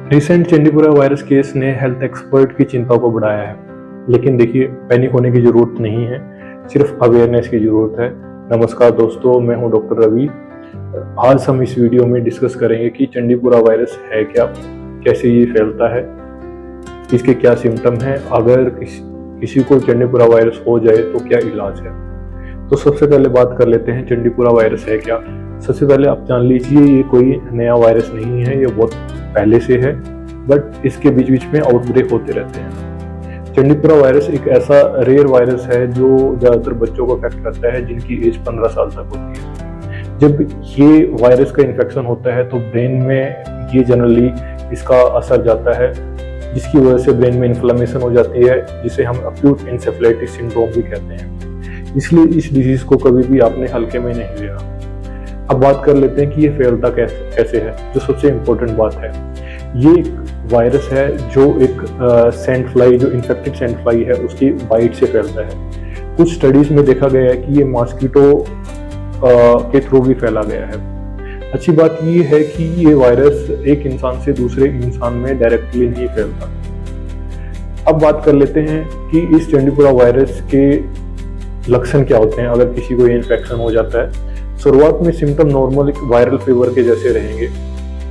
Recent चंडीपुरा virus case ने health expert की चिंता को बढ़ाया है, लेकिन देखिए पैनिक होने की जरूरत नहीं है, सिर्फ अवेयरनेस की जरूरत है। नमस्कार दोस्तों, मैं हूं डॉक्टर रवि। आज हम इस वीडियो में डिस्कस करेंगे कि चंडीपुरा वायरस है क्या, कैसे ये फैलता है, इसके क्या सिम्टम हैं, अगर किसी को चंडीपुरा वायरस हो जाए तो क्या इलाज है। तो सबसे पहले बात कर लेते हैं चंडीपुरा वायरस है क्या। सबसे पहले आप जान लीजिए ये कोई नया वायरस नहीं है, ये बहुत पहले से है, बट इसके बीच बीच में आउटब्रेक होते रहते हैं। चंडीपुरा वायरस एक ऐसा रेयर वायरस है जो ज़्यादातर बच्चों को अफेक्ट करता है जिनकी एज 15 साल तक होती है। जब ये वायरस का इन्फेक्शन होता है तो ब्रेन में ये जनरली इसका असर जाता है, जिसकी वजह से ब्रेन में इन्फ्लेमेशन हो जाती है, जिसे हम एक्यूट एन्सेफेलाइटिस सिंड्रोम भी कहते हैं। इसलिए इस डिजीज को कभी भी आपने हल्के में नहीं लिया। अब बात कर लेते हैं कि ये फैलता कैसे है। जो सबसे इम्पोर्टेंट बात है, ये एक वायरस है जो एक सैंड फ्लाई, जो इन्फेक्टेड सैंड फ्लाई है, उसकी बाइट से फैलता है। कुछ स्टडीज में देखा गया है कि ये मॉस्किटो के थ्रू भी फैला गया है। अच्छी बात ये है कि ये वायरस एक इंसान से दूसरे इंसान में डायरेक्टली नहीं फैलता। अब बात कर लेते हैं कि इस चंडीपुरा वायरस के लक्षण क्या होते हैं अगर किसी को ये इन्फेक्शन हो जाता है। शुरुआत में सिम्टम नॉर्मल वायरल फीवर के जैसे रहेंगे।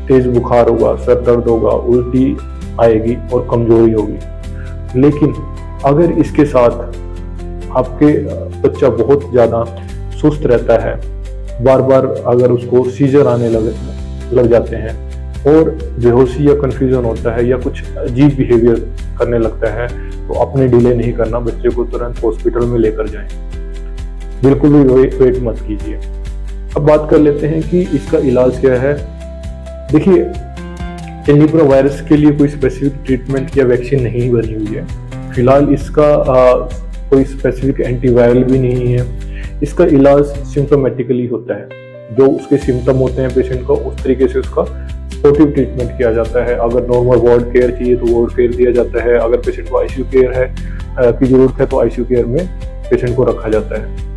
तेज बुखार होगा, सर दर्द होगा, उल्टी आएगी और कमजोरी होगी। लेकिन अगर इसके साथ आपके बच्चा बहुत ज़्यादा सुस्त रहता है, बार बार अगर उसको सीजर आने लग जाते हैं और बेहोशी या कंफ्यूजन होता है या कुछ अजीब बिहेवियर करने लगता है, तो अपने डिले नहीं करना, बच्चे को तुरंत हॉस्पिटल में लेकर जाएं। बिल्कुल भी वेट मत कीजिए। अब बात कर लेते हैं कि इसका इलाज क्या है। देखिए, चंडीपुरा वायरस के लिए कोई स्पेसिफिक ट्रीटमेंट या वैक्सीन नहीं बनी हुई है। फिलहाल इसका कोई स्पेसिफिक एंटीवायरल भी नहीं है। इसका इलाज सिम्टोमेटिकली होता है। जो उसके सिम्टम होते हैं पेशेंट को, उस तरीके से उसका सपोर्टिव ट्रीटमेंट किया जाता है। अगर नॉर्मल वार्ड केयर चाहिए तो वार्ड केयर दिया जाता है। अगर पेशेंट को आईसीयू केयर की जरूरत है तो आईसीयू केयर में पेशेंट को रखा जाता है।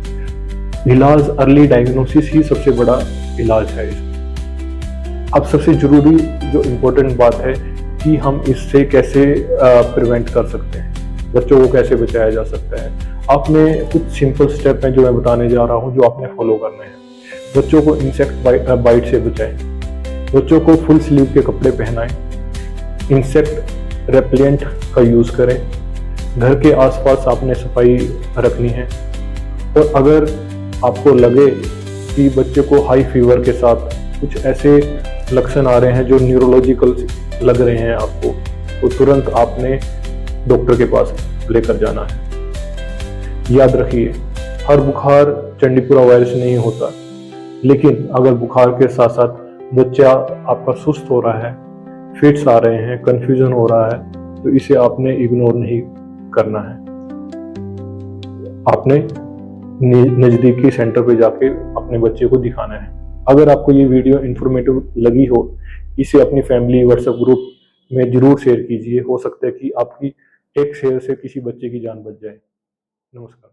इलाज अर्ली डायग्नोसिस ही सबसे बड़ा इलाज है इसमें। अब सबसे जरूरी जो इम्पोर्टेंट बात है कि हम इससे कैसे प्रिवेंट कर सकते हैं, बच्चों को कैसे बचाया जा सकता है। आपने कुछ सिंपल स्टेप हैं जो मैं बताने जा रहा हूं, जो आपने फॉलो करने हैं। बच्चों को इंसेक्ट बाइट से बचाएं, बच्चों को फुल स्लीव के कपड़े पहनाएं, इंसेक्ट रेपेलेंट का यूज करें, घर के आसपास आपने सफाई रखनी है। और अगर आपको लगे कि बच्चे को हाई फीवर के साथ कुछ ऐसे लक्षण आ रहे हैं जो न्यूरोलॉजिकल लग रहे हैं आपको, तो तुरंत आपने डॉक्टर के पास लेकर जाना है। याद रखिए, हर बुखार चंडीपुरा वायरस नहीं होता, लेकिन अगर बुखार के साथ साथ बच्चा आपका सुस्त हो रहा है, फिट्स आ रहे हैं, कंफ्यूजन हो रहा है, तो इसे आपने इग्नोर नहीं करना है। आपने नज़दीकी सेंटर पे जाके अपने बच्चे को दिखाना है। अगर आपको ये वीडियो इन्फॉर्मेटिव लगी हो, इसे अपनी फैमिली व्हाट्सएप ग्रुप में जरूर शेयर कीजिए। हो सकता है कि आपकी एक शेयर से किसी बच्चे की जान बच जाए। नमस्कार।